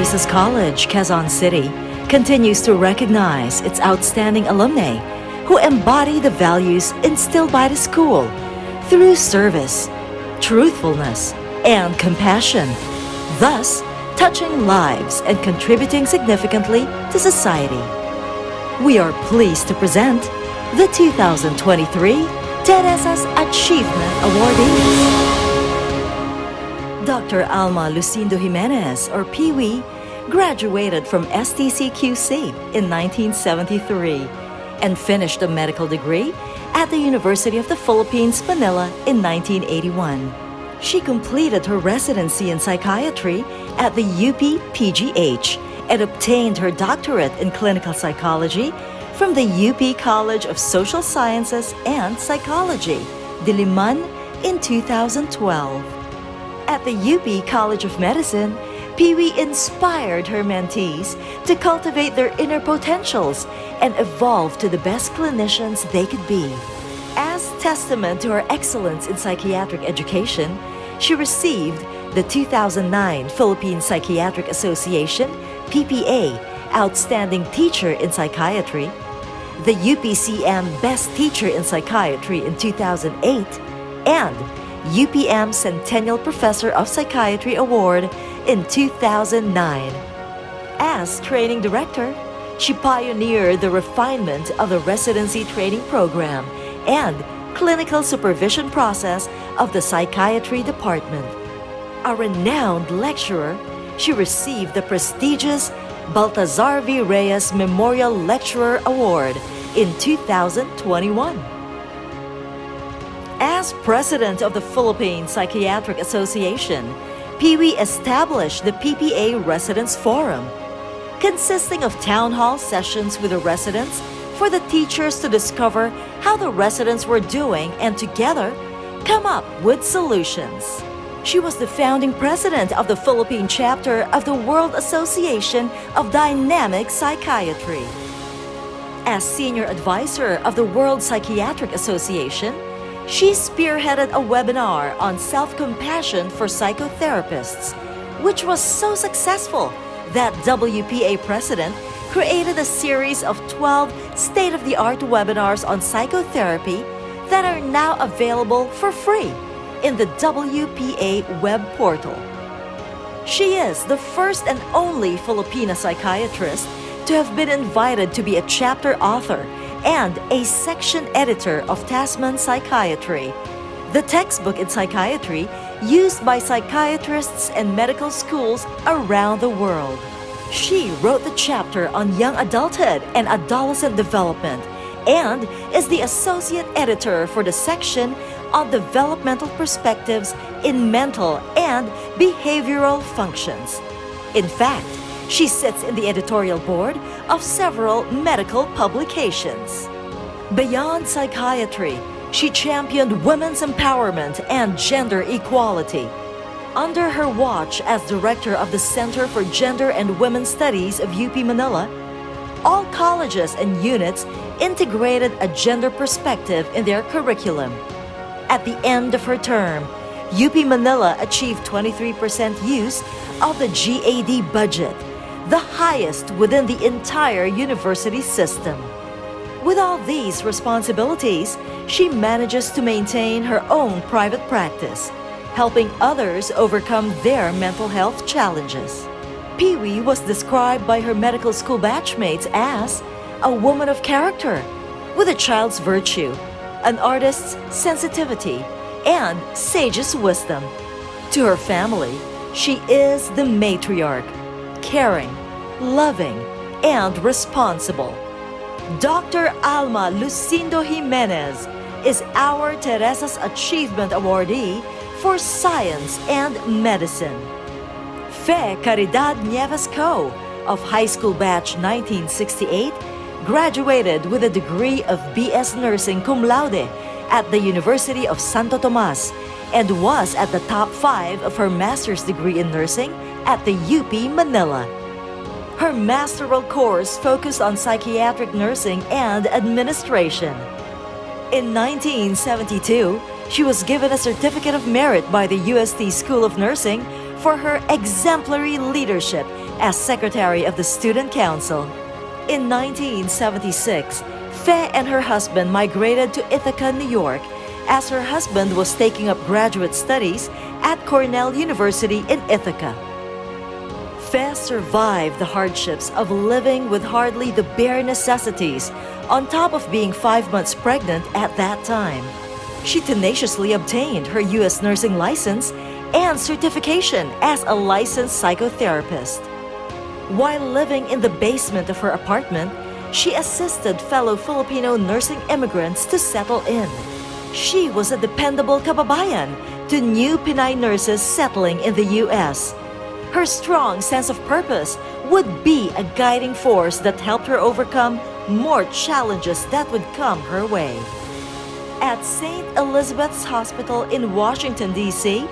Teresa's College, Quezon City, continues to recognize its outstanding alumnae who embody the values instilled by the school through service, truthfulness, and compassion, thus touching lives and contributing significantly to society. We are pleased to present the 2023 Teresa's Achievement Awardees. Dr. Alma Lucindo Jimenez, or Pee-wee, graduated from STCQC in 1973 and finished a medical degree at the University of the Philippines, Manila in 1981. She completed her residency in psychiatry at the UP PGH and obtained her doctorate in clinical psychology from the UP College of Social Sciences and Psychology, Diliman, in 2012. At the UP College of Medicine, Pee-wee inspired her mentees to cultivate their inner potentials and evolve to the best clinicians they could be. As testament to her excellence in psychiatric education, she received the 2009 Philippine Psychiatric Association PPA Outstanding Teacher in Psychiatry, the UPCM Best Teacher in Psychiatry in 2008, and UPM Centennial Professor of Psychiatry Award in 2009. As training director, she pioneered the refinement of the residency training program and clinical supervision process of the psychiatry department. A renowned lecturer, she received the prestigious Baltazar V. Reyes Memorial Lecturer Award in 2021. As president of the Philippine Psychiatric Association, Pee-wee established the PPA Residence Forum, consisting of town hall sessions with the residents for the teachers to discover how the residents were doing and together come up with solutions. She was the founding president of the Philippine chapter of the World Association of Dynamic Psychiatry. As senior advisor of the World Psychiatric Association, she spearheaded a webinar on self-compassion for psychotherapists, which was so successful that WPA president created a series of 12 state-of-the-art webinars on psychotherapy that are now available for free in the WPA web portal. She is the first and only Filipina psychiatrist to have been invited to be a chapter author and a section editor of Tasman Psychiatry, the textbook in psychiatry used by psychiatrists and medical schools around the world. She wrote the chapter on young adulthood and adolescent development and is the associate editor for the section on developmental perspectives in mental and behavioral functions. In fact, she sits in the editorial board of several medical publications. Beyond psychiatry, she championed women's empowerment and gender equality. Under her watch as director of the Center for Gender and Women's Studies of UP Manila, all colleges and units integrated a gender perspective in their curriculum. At the end of her term, UP Manila achieved 23% use of the GAD budget, the highest within the entire university system. With all these responsibilities, she manages to maintain her own private practice, helping others overcome their mental health challenges. Pee-wee was described by her medical school batchmates as a woman of character, with a child's virtue, an artist's sensitivity, and sage's wisdom. To her family, she is the matriarch, caring, loving, and responsible. Dr. Alma Lucindo Jimenez is our Teresa's Achievement Awardee for Science and Medicine. Fe Caridad Nieves Co. of High School Batch 1968 graduated with a degree of BS Nursing cum laude at the University of Santo Tomas and was at the top 5 of her master's degree in nursing at the UP Manila. Her masteral course focused on psychiatric nursing and administration. In 1972, she was given a Certificate of Merit by the UST School of Nursing for her exemplary leadership as Secretary of the Student Council. In 1976, Fe and her husband migrated to Ithaca, New York, as her husband was taking up graduate studies at Cornell University in Ithaca. Fe survived the hardships of living with hardly the bare necessities, on top of being 5 months pregnant at that time. She tenaciously obtained her U.S. nursing license and certification as a licensed psychotherapist. While living in the basement of her apartment, she assisted fellow Filipino nursing immigrants to settle in. She was a dependable kababayan to new Pinay nurses settling in the U.S. Her strong sense of purpose would be a guiding force that helped her overcome more challenges that would come her way. At St. Elizabeth's Hospital in Washington, D.C.,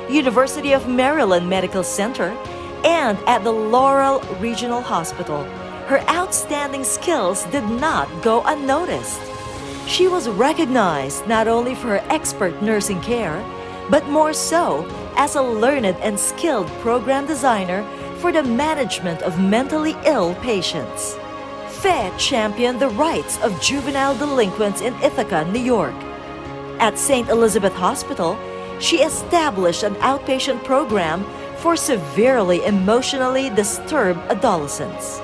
University of Maryland Medical Center, and at the Laurel Regional Hospital, her outstanding skills did not go unnoticed. She was recognized not only for her expert nursing care, but more so as a learned and skilled program designer for the management of mentally ill patients. Fe championed the rights of juvenile delinquents in Ithaca, New York. At St. Elizabeth Hospital, she established an outpatient program for severely emotionally disturbed adolescents.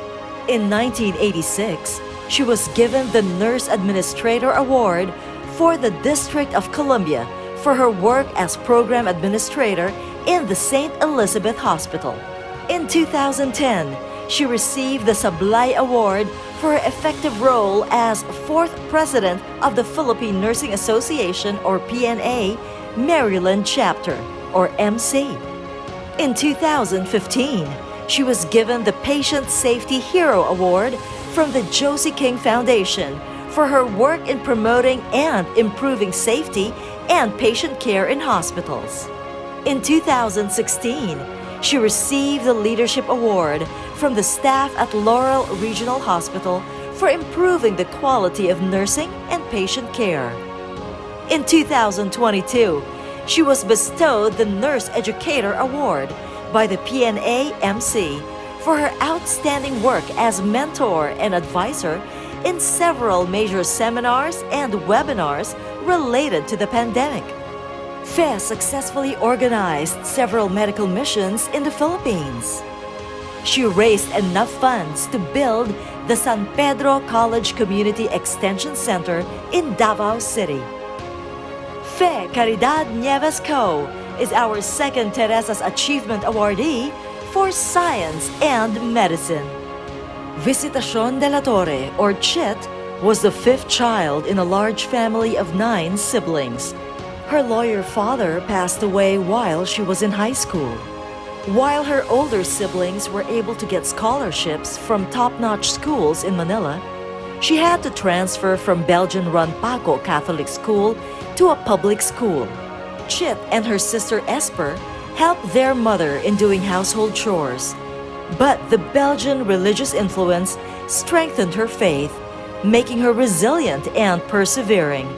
In 1986, she was given the Nurse Administrator Award for the District of Columbia for her work as program administrator in the St. Elizabeth Hospital. In 2010, she received the Sablay Award for her effective role as 4th President of the Philippine Nursing Association, or PNA, Maryland Chapter, or MC. In 2015, she was given the Patient Safety Hero Award from the Josie King Foundation for her work in promoting and improving safety and patient care in hospitals. In 2016, she received the Leadership Award from the staff at Laurel Regional Hospital for improving the quality of nursing and patient care. In 2022, she was bestowed the Nurse Educator Award by the PNA MC for her outstanding work as mentor and advisor in several major seminars and webinars related to the pandemic. Fe successfully organized several medical missions in the Philippines. She raised enough funds to build the San Pedro College Community Extension Center in Davao City. Fe Caridad Nieves Co. is our second Teresa's Achievement Awardee for Science and Medicine. Visitacion de la Torre, or Chit, was the 5th child in a large family of 9 siblings. Her lawyer father passed away while she was in high school. While her older siblings were able to get scholarships from top-notch schools in Manila, she had to transfer from Belgian-run Paco Catholic School to a public school. Chit and her sister Esper helped their mother in doing household chores. But the Belgian religious influence strengthened her faith, making her resilient and persevering.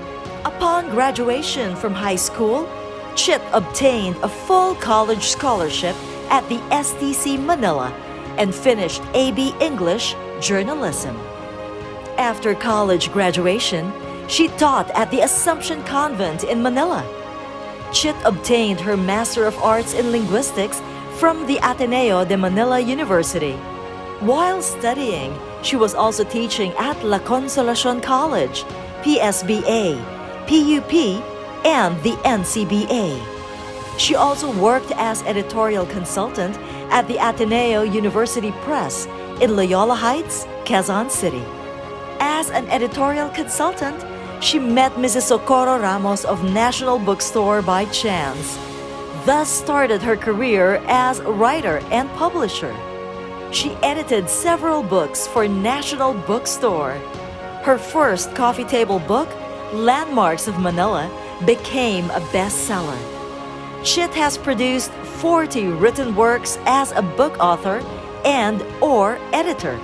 Upon graduation from high school, Chit obtained a full college scholarship at the STC Manila and finished AB English Journalism. After college graduation, she taught at the Assumption Convent in Manila. Chit obtained her Master of Arts in Linguistics from the Ateneo de Manila University. While studying, she was also teaching at La Consolacion College, PSBA, PUP, and the NCBA. She also worked as editorial consultant at the Ateneo University Press in Loyola Heights, Quezon City. As an editorial consultant, she met Mrs. Socorro Ramos of National Bookstore by chance, thus started her career as writer and publisher. She edited several books for National Bookstore. Her first coffee table book, Landmarks of Manila, became a bestseller. Chit has produced 40 written works as a book author and/or editor.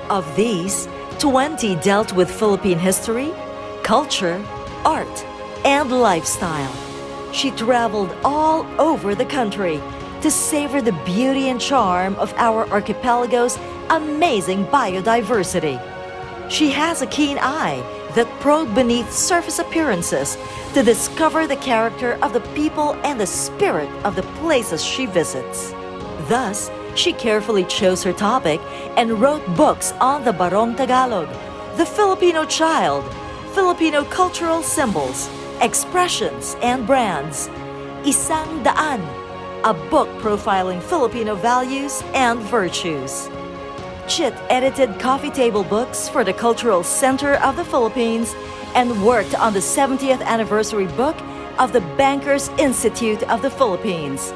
Of these, 20 dealt with Philippine history, culture, art, and lifestyle. She traveled all over the country, to savor the beauty and charm of our archipelago's amazing biodiversity. She has a keen eye that probes beneath surface appearances to discover the character of the people and the spirit of the places she visits. Thus, she carefully chose her topic and wrote books on the Barong Tagalog, the Filipino child, Filipino cultural symbols, expressions, and brands. Isang Daan, a book profiling Filipino values and virtues. Chit edited coffee table books for the Cultural Center of the Philippines and worked on the 70th anniversary book of the Bankers Institute of the Philippines.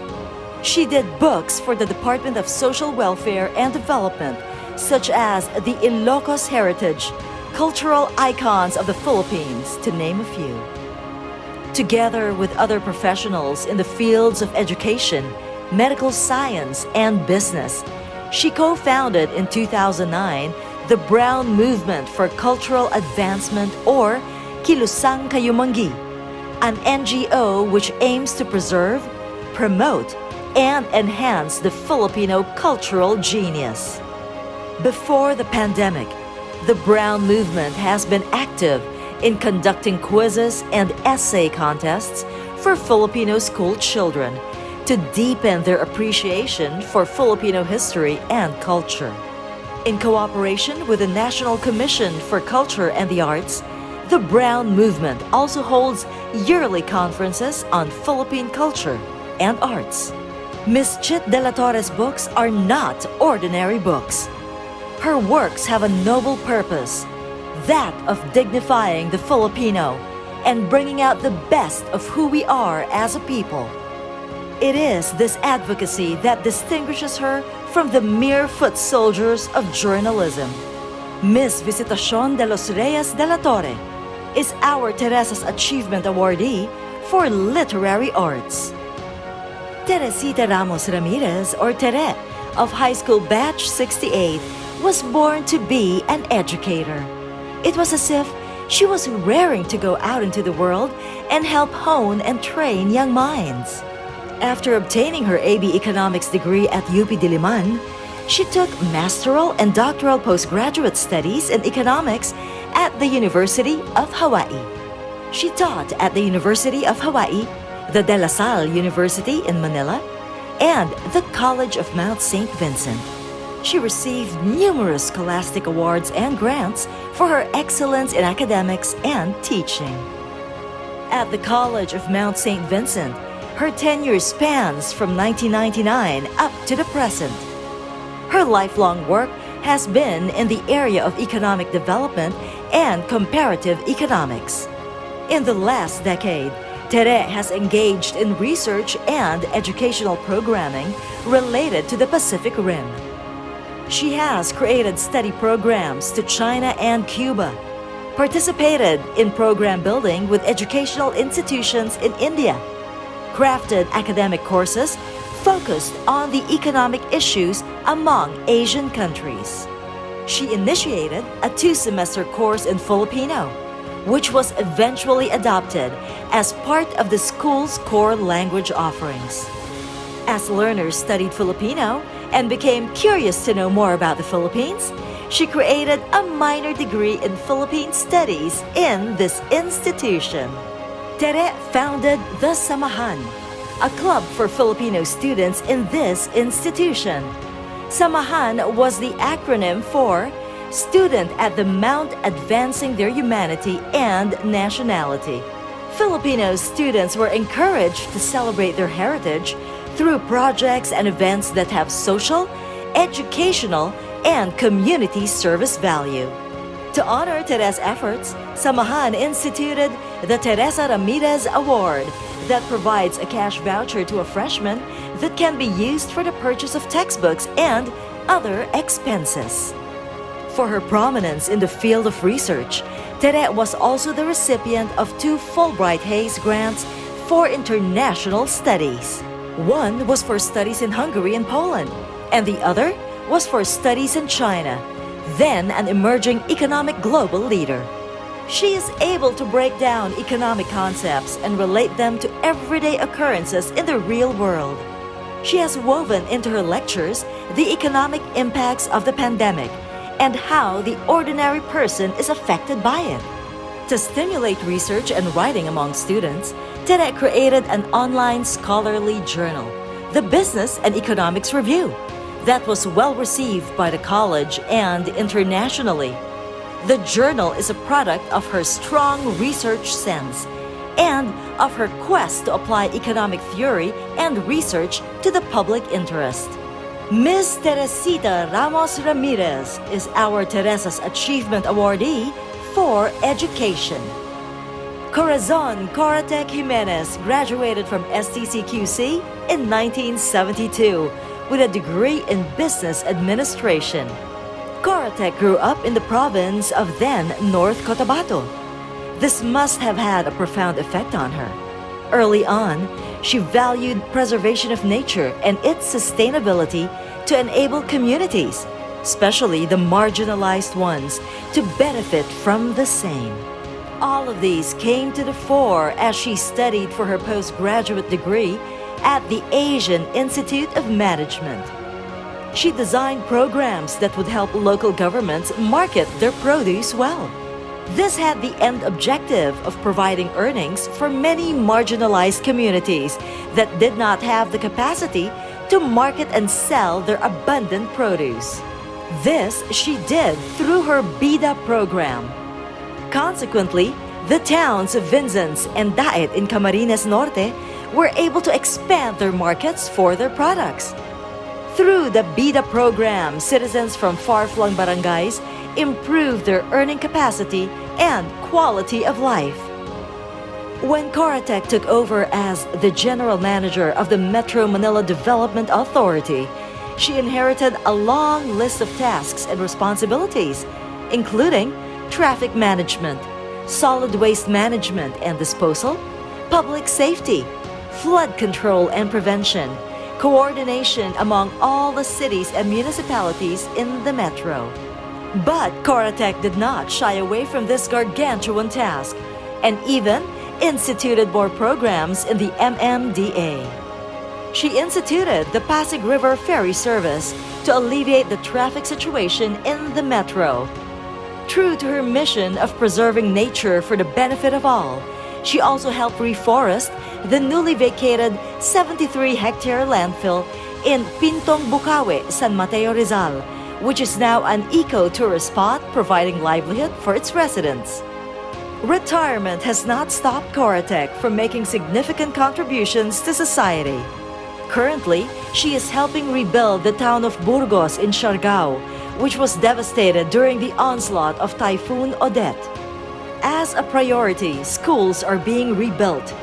She did books for the Department of Social Welfare and Development, such as the Ilocos Heritage, Cultural Icons of the Philippines, to name a few. Together with other professionals in the fields of education, medical science, and business, she co-founded in 2009 the Brown Movement for Cultural Advancement, or Kilusang Kayumangi, an NGO which aims to preserve, promote, and enhance the Filipino cultural genius. Before the pandemic, the Brown Movement has been active in conducting quizzes and essay contests for Filipino school children to deepen their appreciation for Filipino history and culture. In cooperation with the National Commission for Culture and the Arts, the Brown Movement also holds yearly conferences on Philippine culture and arts. Ms. Chit de la Torre's books are not ordinary books. Her works have a noble purpose, that of dignifying the Filipino and bringing out the best of who we are as a people. It is this advocacy that distinguishes her from the mere foot soldiers of journalism. Miss Visitacion de los Reyes de la Torre is our Teresa's Achievement Awardee for Literary Arts. Teresita Ramos Ramirez, or Tere, of High School Batch 68, was born to be an educator. It was as if she was raring to go out into the world and help hone and train young minds. After obtaining her AB Economics degree at UP Diliman, she took masteral and doctoral postgraduate studies in economics at the University of Hawaii. She taught at the University of Hawaii, the De La Salle University in Manila, and the College of Mount St. Vincent. She received numerous scholastic awards and grants for her excellence in academics and teaching. At the College of Mount St. Vincent, her tenure spans from 1999 up to the present. Her lifelong work has been in the area of economic development and comparative economics. In the last decade, Tere has engaged in research and educational programming related to the Pacific Rim. She has created study programs to China and Cuba, participated in program building with educational institutions in India, crafted academic courses focused on the economic issues among Asian countries. She initiated a 2-semester course in Filipino, which was eventually adopted as part of the school's core language offerings. As learners studied Filipino and became curious to know more about the Philippines, she created a minor degree in Philippine Studies in this institution. Tere founded the Samahan, a club for Filipino students in this institution. Samahan was the acronym for Student at the Mount Advancing Their Humanity and Nationality. Filipino students were encouraged to celebrate their heritage through projects and events that have social, educational, and community service value. To honor Teresa's efforts, Samahan instituted the Teresa Ramirez Award that provides a cash voucher to a freshman that can be used for the purchase of textbooks and other expenses. For her prominence in the field of research, Tere was also the recipient of 2 Fulbright Hays grants for international studies. One was for studies in Hungary and Poland, and the other was for studies in China, then an emerging economic global leader. She is able to break down economic concepts and relate them to everyday occurrences in the real world. She has woven into her lectures the economic impacts of the pandemic and how the ordinary person is affected by it. To stimulate research and writing among students, Tere created an online scholarly journal, the Business and Economics Review, that was well received by the college and internationally. The journal is a product of her strong research sense and of her quest to apply economic theory and research to the public interest. Ms. Teresita Ramos Ramirez is our Teresa's Achievement Awardee for Education. Corazon Coratec Jimenez graduated from STCQC in 1972 with a degree in Business Administration. Coratec grew up in the province of then North Cotabato. This must have had a profound effect on her. Early on, she valued preservation of nature and its sustainability to enable communities, especially the marginalized ones, to benefit from the same. All of these came to the fore as she studied for her postgraduate degree at the Asian Institute of Management. She designed programs that would help local governments market their produce well. This had the end objective of providing earnings for many marginalized communities that did not have the capacity to market and sell their abundant produce. This she did through her BIDA program. Consequently, the towns of Vinzons and Daet in Camarines Norte were able to expand their markets for their products. Through the BIDA program, citizens from far-flung barangays improved their earning capacity and quality of life. When Coratec took over as the general manager of the Metro Manila Development Authority, she inherited a long list of tasks and responsibilities, including traffic management, solid waste management and disposal, public safety, flood control and prevention, coordination among all the cities and municipalities in the metro. But Coratec did not shy away from this gargantuan task and even instituted more programs in the MMDA. She instituted the Pasig River Ferry Service to alleviate the traffic situation in the metro. True to her mission of preserving nature for the benefit of all, she also helped reforest the newly vacated 73-hectare landfill in Pintong Bukawe, San Mateo, Rizal, which is now an eco-tourist spot providing livelihood for its residents. Retirement has not stopped Coratec from making significant contributions to society. Currently, she is helping rebuild the town of Burgos in Siargao, which was devastated during the onslaught of Typhoon Odette. As a priority, schools are being rebuilt.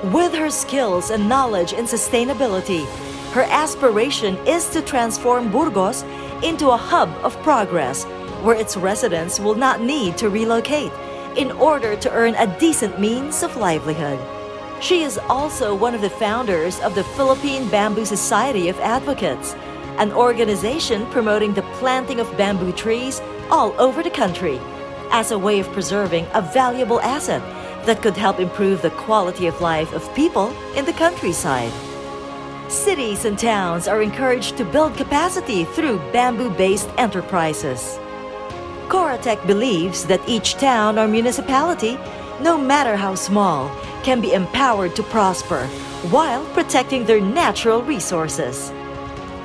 With her skills and knowledge in sustainability, her aspiration is to transform Burgos into a hub of progress where its residents will not need to relocate in order to earn a decent means of livelihood. She is also one of the founders of the Philippine Bamboo Society of Advocates, an organization promoting the planting of bamboo trees all over the country as a way of preserving a valuable asset that could help improve the quality of life of people in the countryside. Cities and towns are encouraged to build capacity through bamboo-based enterprises. Coratec believes that each town or municipality, no matter how small, can be empowered to prosper while protecting their natural resources.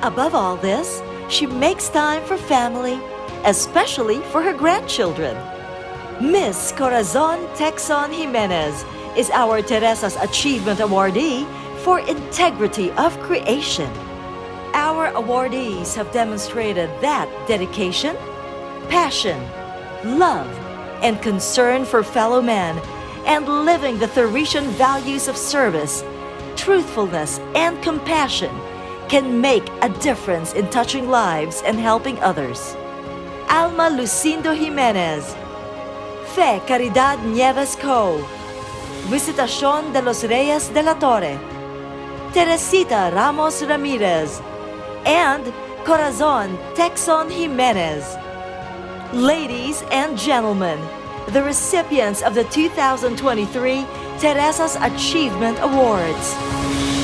Above all this, she makes time for family, especially for her grandchildren. Miss Corazon Texon Jimenez is our Teresa's Achievement Awardee for Integrity of Creation. Our awardees have demonstrated that dedication, passion, love, and concern for fellow men and living the Teresian values of service, truthfulness, and compassion can make a difference in touching lives and helping others. Alma Lucindo Jimenez, Fe Caridad Nieves Co., Visitacion de los Reyes de la Torre, Teresita Ramos Ramirez, and Corazon Texon Jimenez. Ladies and gentlemen, the recipients of the 2023 Teresa's Achievement Awards.